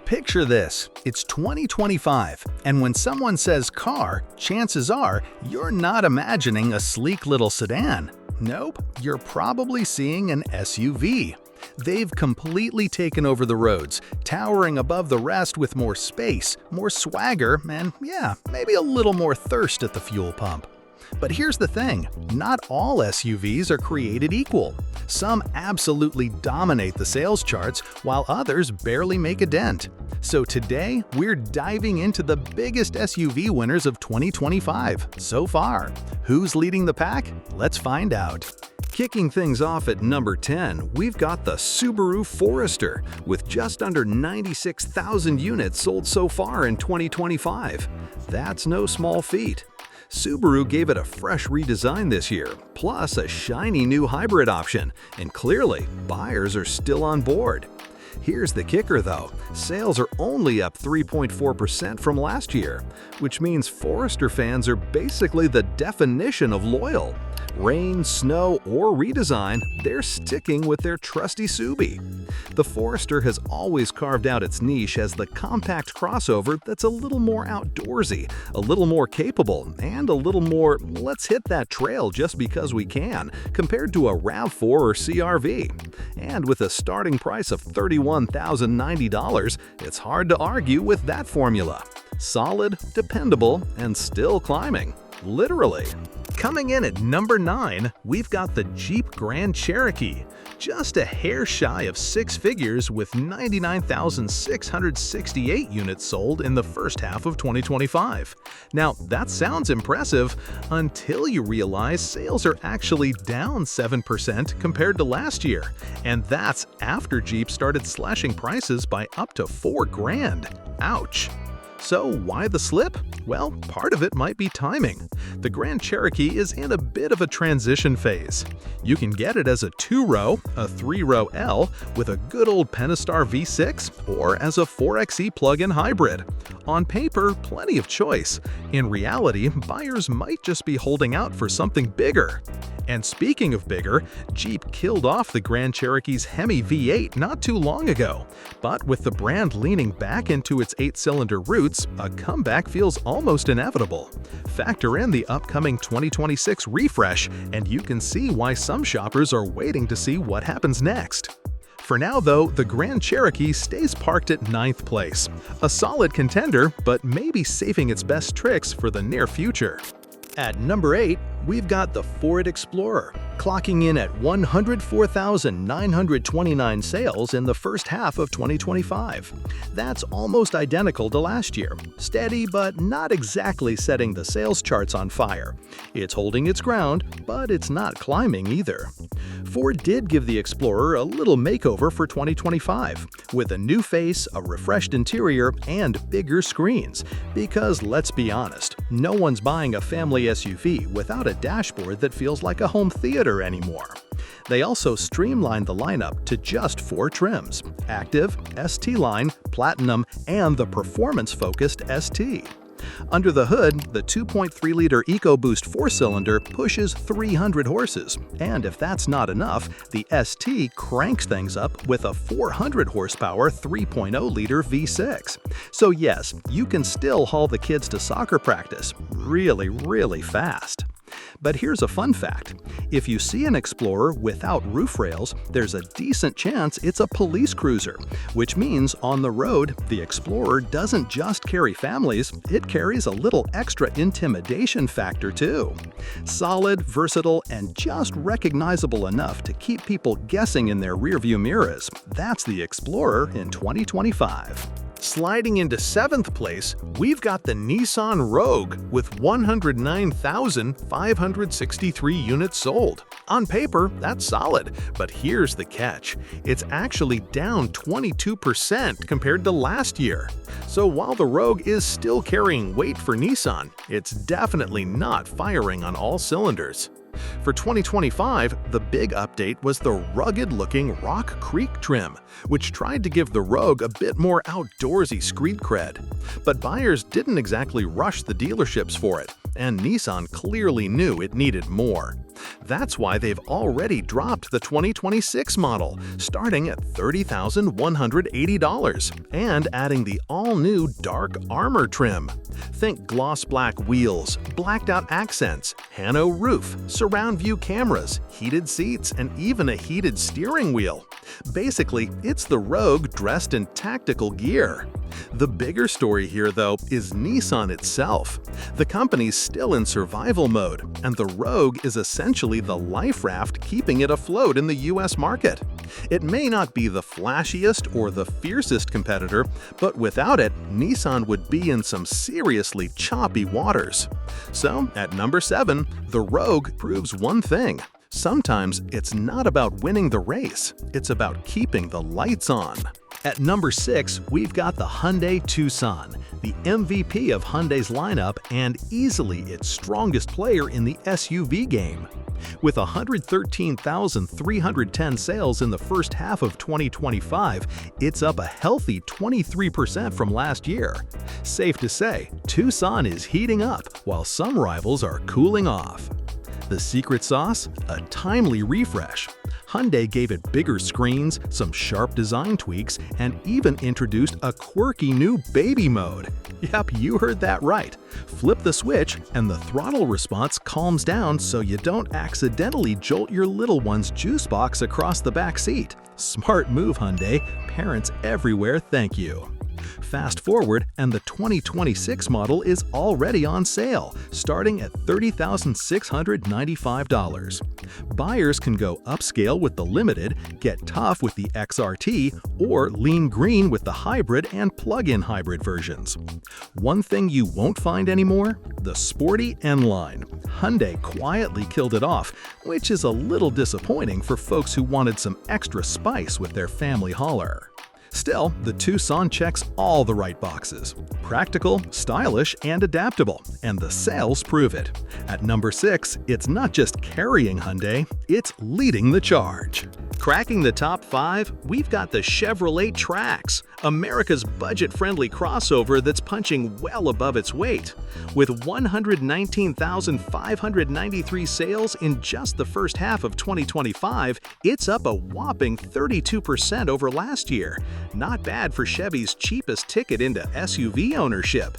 Picture this, it's 2025, and when someone says car, chances are you're not imagining a sleek little sedan. Nope, you're probably seeing an SUV. They've completely taken over the roads, towering above the rest with more space, more swagger, and yeah, maybe a little more thirst at the fuel pump. But here's the thing, not all SUVs are created equal. Some absolutely dominate the sales charts, while others barely make a dent. So today, we're diving into the biggest SUV winners of 2025 so far. Who's leading the pack? Let's find out. Kicking things off at number 10, we've got the Subaru Forester, with just under 96,000 units sold so far in 2025. That's no small feat. Subaru gave it a fresh redesign this year, plus a shiny new hybrid option, and clearly, buyers are still on board. Here's the kicker though, sales are only up 3.4% from last year, which means Forester fans are basically the definition of loyal. Rain, snow, or redesign, they're sticking with their trusty Subi. The Forester has always carved out its niche as the compact crossover that's a little more outdoorsy, a little more capable, and a little more let's hit that trail just because we can, compared to a RAV4 or CR-V. And with a starting price of $31,090, it's hard to argue with that formula. Solid, dependable, and still climbing. Literally. Coming in at number 9, we've got the Jeep Grand Cherokee. Just a hair shy of six figures with 99,668 units sold in the first half of 2025. Now, that sounds impressive until you realize sales are actually down 7% compared to last year. And that's after Jeep started slashing prices by up to $4,000. Ouch. So why the slip? Well, part of it might be timing. The Grand Cherokee is in a bit of a transition phase. You can get it as a 2-row, a 3-row L with a good old Pentastar V6, or as a 4xe plug-in hybrid. On paper, plenty of choice. In reality, buyers might just be holding out for something bigger. And speaking of bigger, Jeep killed off the Grand Cherokee's Hemi V8 not too long ago. But with the brand leaning back into its 8-cylinder roots, a comeback feels almost inevitable. Factor in the upcoming 2026 refresh, and you can see why some shoppers are waiting to see what happens next. For now though, the Grand Cherokee stays parked at 9th place. A solid contender, but maybe saving its best tricks for the near future. At number 8, we've got the Ford Explorer, clocking in at 104,929 sales in the first half of 2025. That's almost identical to last year, steady but not exactly setting the sales charts on fire. It's holding its ground, but it's not climbing either. Ford did give the Explorer a little makeover for 2025, with a new face, a refreshed interior, and bigger screens. Because let's be honest, no one's buying a family SUV without a dashboard that feels like a home theater anymore. They also streamlined the lineup to just 4 trims: Active, ST Line, Platinum, and the performance-focused ST. Under the hood, the 2.3-liter EcoBoost 4-cylinder pushes 300 horses, and if that's not enough, the ST cranks things up with a 400-horsepower 3.0-liter V6. So yes, you can still haul the kids to soccer practice really fast. But here's a fun fact. If you see an Explorer without roof rails, there's a decent chance it's a police cruiser, which means on the road, the Explorer doesn't just carry families, it carries a little extra intimidation factor too. Solid, versatile, and just recognizable enough to keep people guessing in their rearview mirrors. That's the Explorer in 2025. Sliding into 7th place, we've got the Nissan Rogue with 109,563 units sold. On paper, that's solid, but here's the catch. It's actually down 22% compared to last year. So while the Rogue is still carrying weight for Nissan, it's definitely not firing on all cylinders. For 2025, the big update was the rugged-looking Rock Creek trim, which tried to give the Rogue a bit more outdoorsy street cred. But buyers didn't exactly rush the dealerships for it, and Nissan clearly knew it needed more. That's why they've already dropped the 2026 model, starting at $30,180, and adding the all-new dark armor trim. Think gloss black wheels, blacked-out accents, Hano roof, surround view cameras, heated seats, and even a heated steering wheel. Basically, it's the Rogue dressed in tactical gear. The bigger story here, though, is Nissan itself. The company's still in survival mode, and the Rogue is essentially the life raft keeping it afloat in the US market. It may not be the flashiest or the fiercest competitor, but without it, Nissan would be in some seriously choppy waters. So, at number 7, the Rogue proves one thing. Sometimes it's not about winning the race, it's about keeping the lights on. At number 6, we've got the Hyundai Tucson, the MVP of Hyundai's lineup and easily its strongest player in the SUV game. With 113,310 sales in the first half of 2025, it's up a healthy 23% from last year. Safe to say, Tucson is heating up while some rivals are cooling off. The secret sauce? A timely refresh. Hyundai gave it bigger screens, some sharp design tweaks, and even introduced a quirky new baby mode. Yep, you heard that right. Flip the switch and the throttle response calms down so you don't accidentally jolt your little one's juice box across the back seat. Smart move, Hyundai. Parents everywhere thank you. Fast forward, and the 2026 model is already on sale, starting at $30,695. Buyers can go upscale with the Limited, get tough with the XRT, or lean green with the hybrid and plug-in hybrid versions. One thing you won't find anymore? The sporty N-Line. Hyundai quietly killed it off, which is a little disappointing for folks who wanted some extra spice with their family hauler. Still, the Tucson checks all the right boxes. Practical, stylish, and adaptable, and the sales prove it. At number 6, it's not just carrying Hyundai, it's leading the charge. Cracking the top 5, we've got the Chevrolet Trax, America's budget-friendly crossover that's punching well above its weight. With 119,593 sales in just the first half of 2025, it's up a whopping 32% over last year. Not bad for Chevy's cheapest ticket into SUV ownership.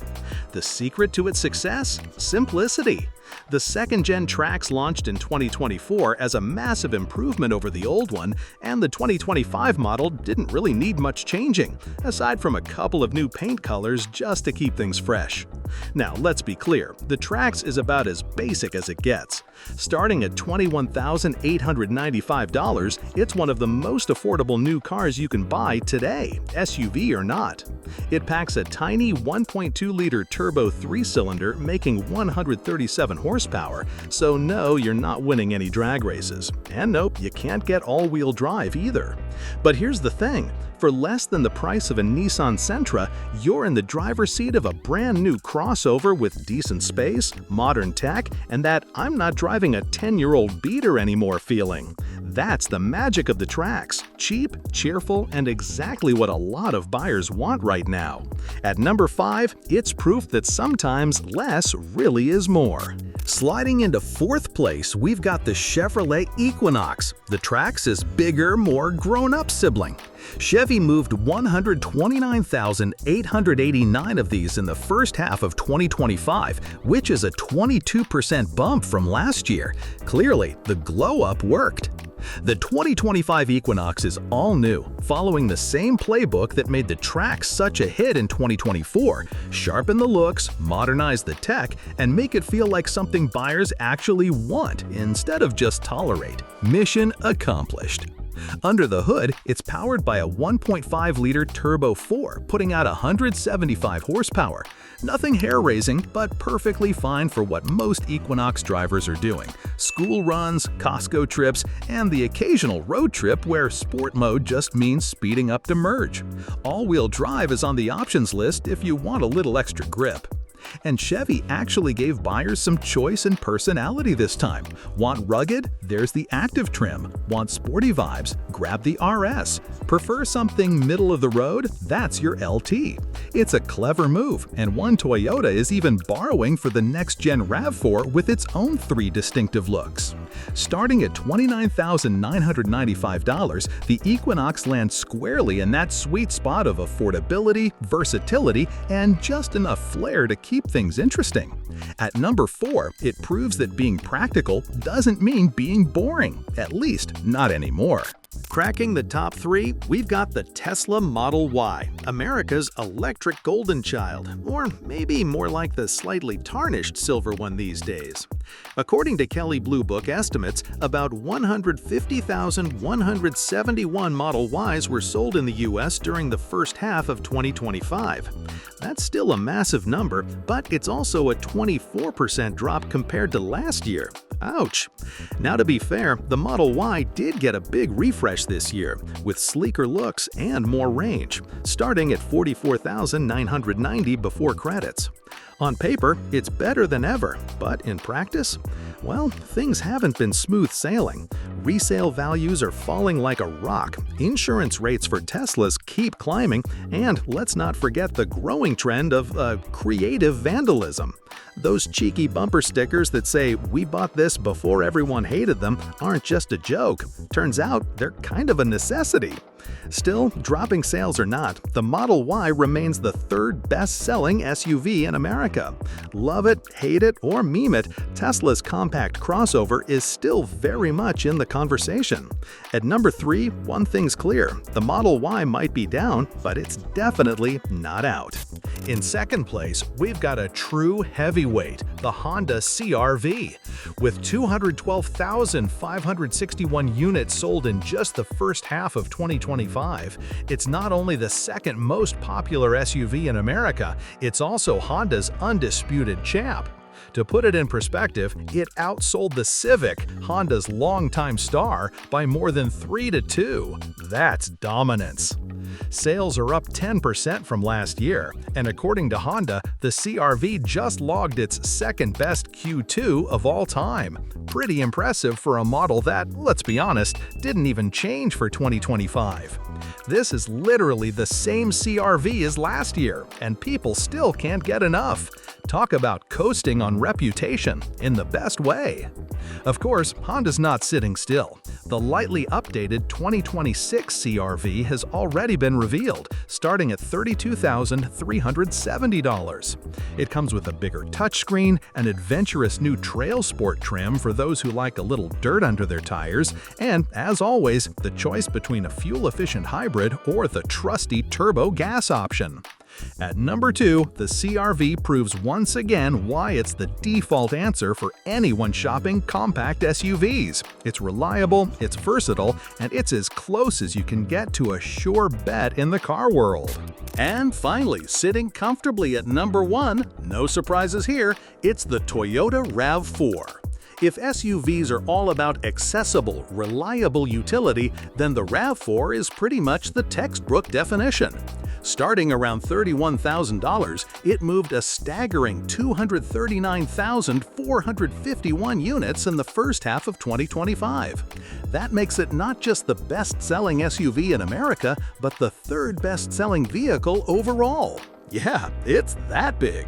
The secret to its success? Simplicity. The second-gen Trax launched in 2024 as a massive improvement over the old one, and the 2025 model didn't really need much changing, aside from a couple of new paint colors just to keep things fresh. Now, let's be clear, the Trax is about as basic as it gets. Starting at $21,895, it's one of the most affordable new cars you can buy today, SUV or not. It packs a tiny 1.2-liter turbo 3-cylinder making 137 horsepower, so no, you're not winning any drag races. And nope, you can't get all-wheel drive either. But here's the thing. For less than the price of a Nissan Sentra, you're in the driver's seat of a brand new crossover with decent space, modern tech, and that I'm not driving a 10-year-old beater anymore feeling. That's the magic of the Trax. Cheap, cheerful, and exactly what a lot of buyers want right now. At number 5, it's proof that sometimes less really is more. Sliding into 4th place, we've got the Chevrolet Equinox, the Trax's bigger, more grown-up sibling. Chevy moved 129,889 of these in the first half of 2025, which is a 22% bump from last year. Clearly, the glow-up worked. The 2025 Equinox is all new, following the same playbook that made the Trax such a hit in 2024. Sharpen the looks, modernize the tech, and make it feel like something buyers actually want instead of just tolerate. Mission accomplished. Under the hood, it's powered by a 1.5-liter Turbo 4, putting out 175 horsepower. Nothing hair-raising, but perfectly fine for what most Equinox drivers are doing. School runs, Costco trips, and the occasional road trip where sport mode just means speeding up to merge. All-wheel drive is on the options list if you want a little extra grip. And Chevy actually gave buyers some choice and personality this time. Want rugged? There's the Active trim. Want sporty vibes? Grab the RS. Prefer something middle of the road? That's your LT. It's a clever move, and one Toyota is even borrowing for the next-gen RAV4 with its own 3 distinctive looks. Starting at $29,995, the Equinox lands squarely in that sweet spot of affordability, versatility, and just enough flair to keep things interesting. At number 4, it proves that being practical doesn't mean being boring, at least not anymore. Cracking the top 3, we've got the Tesla Model Y, America's electric golden child, or maybe more like the slightly tarnished silver one these days. According to Kelley Blue Book estimates, about 150,171 Model Ys were sold in the US during the first half of 2025. That's still a massive number, but it's also a 24% drop compared to last year. Ouch! Now, to be fair, the Model Y did get a big refresh this year, with sleeker looks and more range, starting at $44,990 before credits. On paper, it's better than ever, but in practice? Well, things haven't been smooth sailing. Resale values are falling like a rock, insurance rates for Teslas keep climbing, and let's not forget the growing trend of creative vandalism. Those cheeky bumper stickers that say, "We bought this before everyone hated them," aren't just a joke. Turns out, they're kind of a necessity. Still, dropping sales or not, the Model Y remains the 3rd best-selling SUV in America. Love it, hate it, or meme it, Tesla's compact crossover is still very much in the conversation. At number 3, one thing's clear. The Model Y might be down, but it's definitely not out. In second place, we've got a true heavyweight, the Honda CR-V. With 212,561 units sold in just the first half of 2025, it's not only the 2nd most popular SUV in America, it's also Honda's undisputed champ. To put it in perspective, it outsold the Civic, Honda's longtime star, by more than 3-2. That's dominance. Sales are up 10% from last year, and according to Honda, the CR-V just logged its 2nd-best Q2 of all time. Pretty impressive for a model that, let's be honest, didn't even change for 2025. This is literally the same CR-V as last year, and people still can't get enough. Talk about coasting on reputation in the best way. Of course, Honda's not sitting still. The lightly updated 2026 CR-V has already been revealed, starting at $32,370. It comes with a bigger touchscreen, an adventurous new Trail Sport trim for those who like a little dirt under their tires, and, as always, the choice between a fuel-efficient hybrid or the trusty turbo gas option. At number 2, the CR-V proves once again why it's the default answer for anyone shopping compact SUVs. It's reliable, it's versatile, and it's as close as you can get to a sure bet in the car world. And finally, sitting comfortably at number 1, no surprises here, it's the Toyota RAV4. If SUVs are all about accessible, reliable utility, then the RAV4 is pretty much the textbook definition. Starting around $31,000, it moved a staggering 239,451 units in the first half of 2025. That makes it not just the best-selling SUV in America, but the 3rd best-selling vehicle overall. Yeah, it's that big.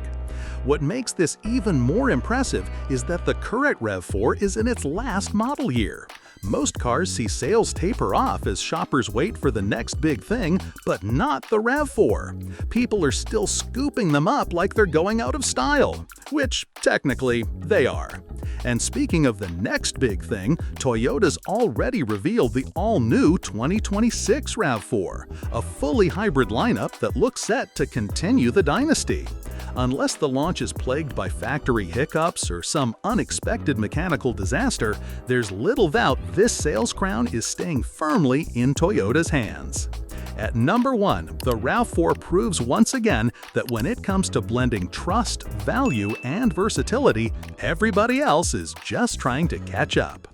What makes this even more impressive is that the current RAV4 is in its last model year. Most cars see sales taper off as shoppers wait for the next big thing, but not the RAV4. People are still scooping them up like they're going out of style, which, technically, they are. And speaking of the next big thing, Toyota's already revealed the all-new 2026 RAV4, a fully hybrid lineup that looks set to continue the dynasty. Unless the launch is plagued by factory hiccups or some unexpected mechanical disaster, there's little doubt this sales crown is staying firmly in Toyota's hands. At number 1, the RAV4 proves once again that when it comes to blending trust, value, and versatility, everybody else is just trying to catch up.